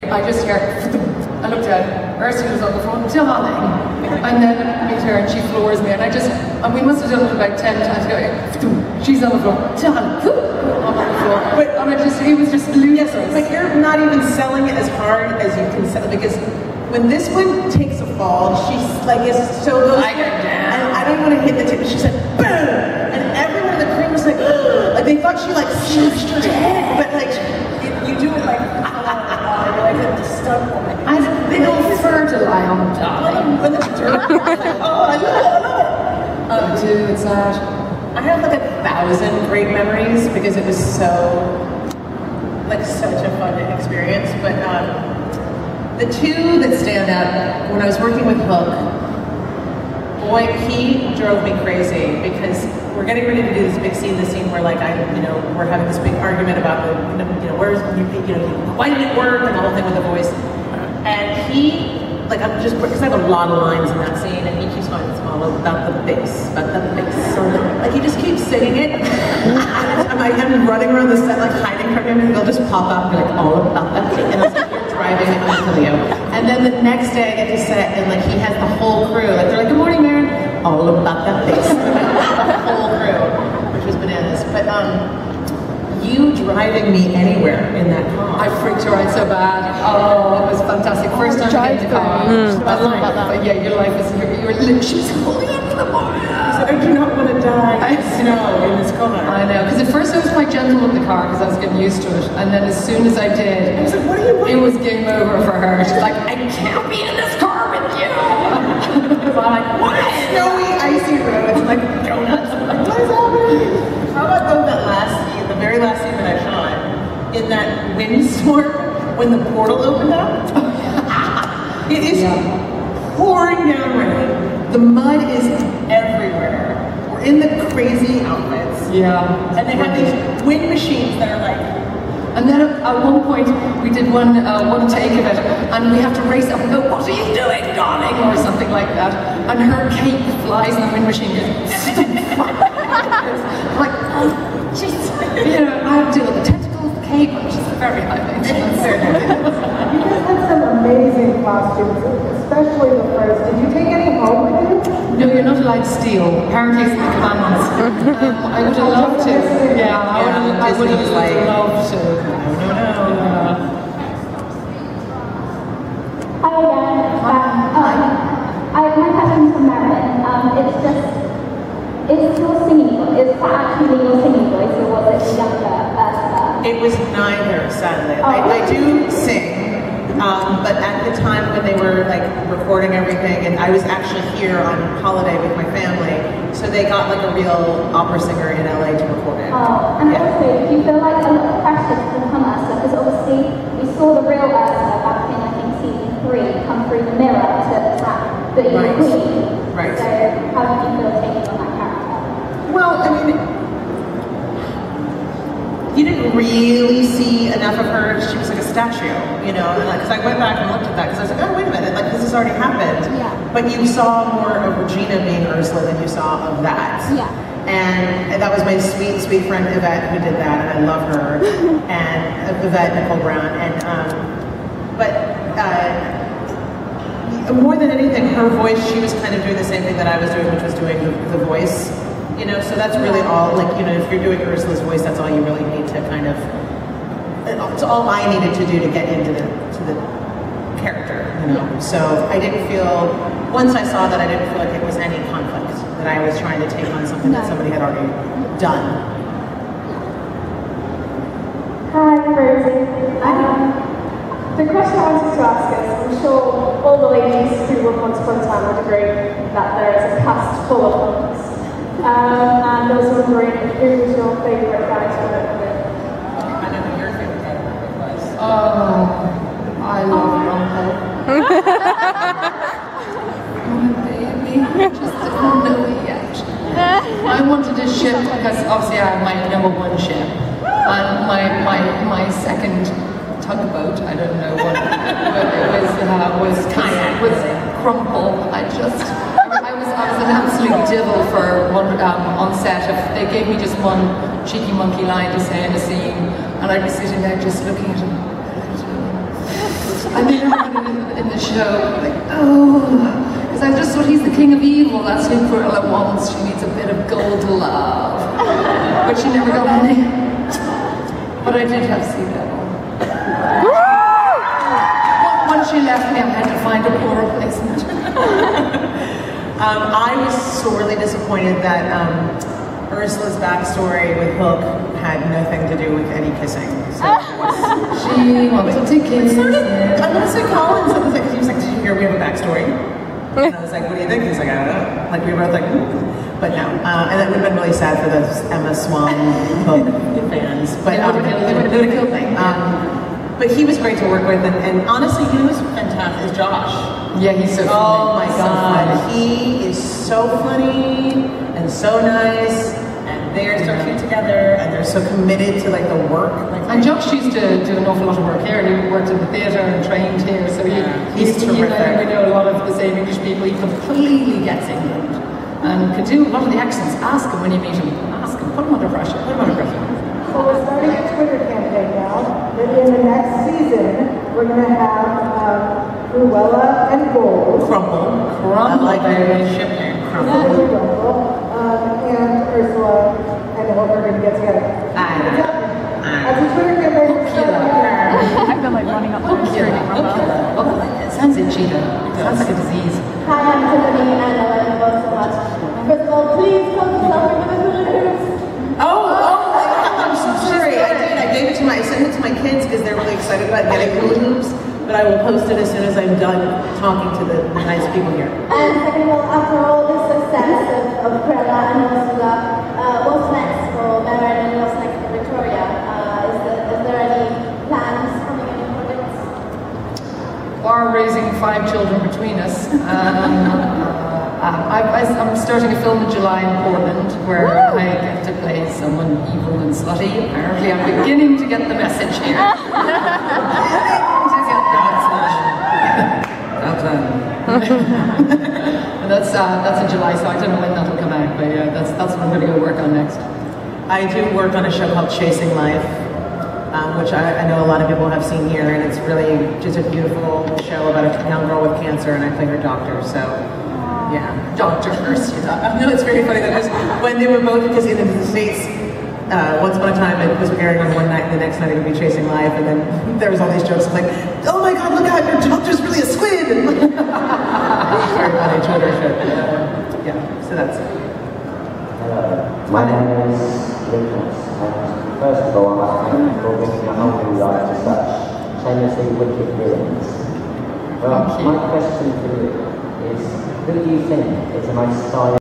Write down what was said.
I just hear, I looked at her, Ursula was on the phone, darling, and then I meet her and she floors me, and we must have done it about 10 times, she's on the floor, darling, I'm on the floor, and it was just ludicrous. Yes, but you're not even selling it as hard as you can sell it, because when this one takes a fall, she's like, is so goes, and I don't want to hit the tip, she said, boom, and everyone in the crew was like, ugh, like they thought she like smashed her head, but like, you do it like, like a stunt woman. They don't prefer to lie on top. When the dirt, oh, I love it. Dude, it's sad. I have like 1,000 great memories because it was like such a fun experience. But the two that stand out, when I was working with Hook, boy, he drove me crazy because we're getting ready to do this big scene, where like we're having this big argument about why didn't it work and the whole thing with the voice. And he, like, I'm just, because I have a lot of lines in that scene, and he keeps going, it's all about the bass, so like, he just keeps singing it, and I'm running around the set, like, hiding from him, and he'll just pop up and be like, all about that bass, and I was like, you're driving it until you. And then the next day I get to set, and like, he has the whole crew, like, they're like, good morning, Merrin, all about that bass, the whole crew, which was bananas. But, you driving me anywhere in that car. I freaked her out so bad. Oh, it was fantastic. First time I get in the car. I love that. But yeah, your life is here. She was holding on to the bar. I said, I do not want to die in snow in this car. I know, because at first I was quite gentle with the car because I was getting used to it. And then as soon as I did, I was like, what are you doing? It was game over for her. She's like, I can't be in this car with you. I'm like, what? Snowy, icy roads, like donuts. What is happening? How about that last scene, the very last scene that I shot, in that windstorm when the portal opened up? It is pouring down rain. The mud is everywhere. We're in the crazy outfits. Yeah. And they have these wind machines that are like. And then at one point we did one take of it, and we have to race up and go, what are you doing, darling? Or something like that. And her cape flies in the wind machine. Like, oh, jeez. I have to deal with the tentacles, the cape, which is very high maintenance. You guys had some amazing costumes, especially the first. Did you take any home with you? No, you're not allowed to steal. Apparently it's in the commandments. I would have loved to. Yeah, I would have loved to. No. Hi again. My question's from Merrin. Is your singing voice, is that actually your singing voice, or was it the younger Ursula? It was neither, sadly. I do sing, but at the time when they were like recording everything, and I was actually here on holiday with my family, so they got like a real opera singer in LA to record it. Oh, and also, do you feel like a lot of pressure to become Ursula? Because obviously, we saw the real Ursula back in, I think, season 3 come through the mirror to attack the Queen. Right. So, how did you feel taking on that character? Well, I mean, you didn't really see enough of her. She was like a statue, because I went back and looked at that, because I was like, oh, wait a minute, like, this has already happened. Yeah. But you saw more of Regina being Ursula than you saw of that. Yeah. And that was my sweet, sweet friend Yvette who did that, and I love her. And Yvette Nicole Brown. And, more than anything, her voice, she was kind of doing the same thing that I was doing, which was doing the voice. So that's really all, like, if you're doing Ursula's voice, that's all you really need to kind of, it's all I needed to do to get into the character, So I didn't feel, once I saw that, I didn't feel like it was any conflict, that I was trying to take on something that somebody had already done. Hi, Rosie. The question I wanted to ask is, I'm sure all the ladies who were Once Upon a Time would agree that there is a cast full of punks. And I was wondering, who was your favourite guy to work with? I know who your favorite guy to work with was. Oh, I love Rumble. My baby, just don't know it yet. I wanted a ship because obviously I have my #1 ship, and my second tugboat, I don't know what, but it was kayak, was Crumple. I was an absolute devil for one on set. They gave me just one cheeky monkey line to say in a scene, and I'd be sitting there just looking at him. And they were in the show, like, oh, because I just thought he's the king of evil. That's who Cruella wants. She needs a bit of gold love, but she never got any. But I did have sea devil. Once she left me, I had to find a poor replacement. I was sorely disappointed that Ursula's backstory with Hook had nothing to do with any kissing. So she wanted to kiss. I want to say Colin said this, like, he was like, did you hear we have a backstory? And I was like, what do you think? He's like, I don't know. Like, we were both like, but no. And that would have been really sad for the Emma Swan Hook fans. But they would have killed me. But he was great to work with, and honestly, he was fantastic. Josh. Yeah, he's so funny. Oh my God, he is so funny and so nice, and they're so cute together, and they're so committed to like the work. And Josh used to do an awful lot of work here. He worked in the theatre and trained here, so he's terrific. We know a lot of the same English people. He completely gets England and can do a lot of the accents. Ask him when you meet him. Ask him. Put him under pressure. Put him under pressure. So we're starting a Twitter campaign now. That in the next season, we're going to have Cruella and Gold. Crumble. I like the ship name. Crumble. And Ursula and Hook are going to get together. That's a Twitter campaign. I feel like running up the street. It sounds itchy though. It sounds like a disease. Hi, I'm Tiffany and I love you both so much. First of all, please come to Selfie with the hula hoops. I'm so sorry. I gave it to I sent it to my kids because they're really excited about getting hula hoops. But I will post it as soon as I'm done talking to the nice people here. And second of all, after all this success of Cruella and Ursula, what's next for Merrin and what's next for Victoria? Is there any plans coming in projects? We're raising 5 children between us. I'm starting a film in July in Portland where I get to play someone evil and slutty. Apparently I'm beginning to get the message here. And that's in July, so I don't know when that'll come out, but yeah, that's what I'm going to go work on next. I do work on a show called Chasing Life, which I know a lot of people have seen here, and it's really just a beautiful show about a young girl with cancer, and I play her doctor, so yeah. Doctor first. No, it's very funny that when they were both, because in the States, once upon a time it was airing on one night, and the next night it would be Chasing Life, and then there was all these jokes of like, oh my God, look out, your doctor's really a squid! Very funny Twitter shit. Yeah, so that's it. Hello, my name is Lucas, and first of all I'd like to thank you for bringing a whole new life to such shamelessly wicked villains. Well, my question for you is, who do you think is the most stylish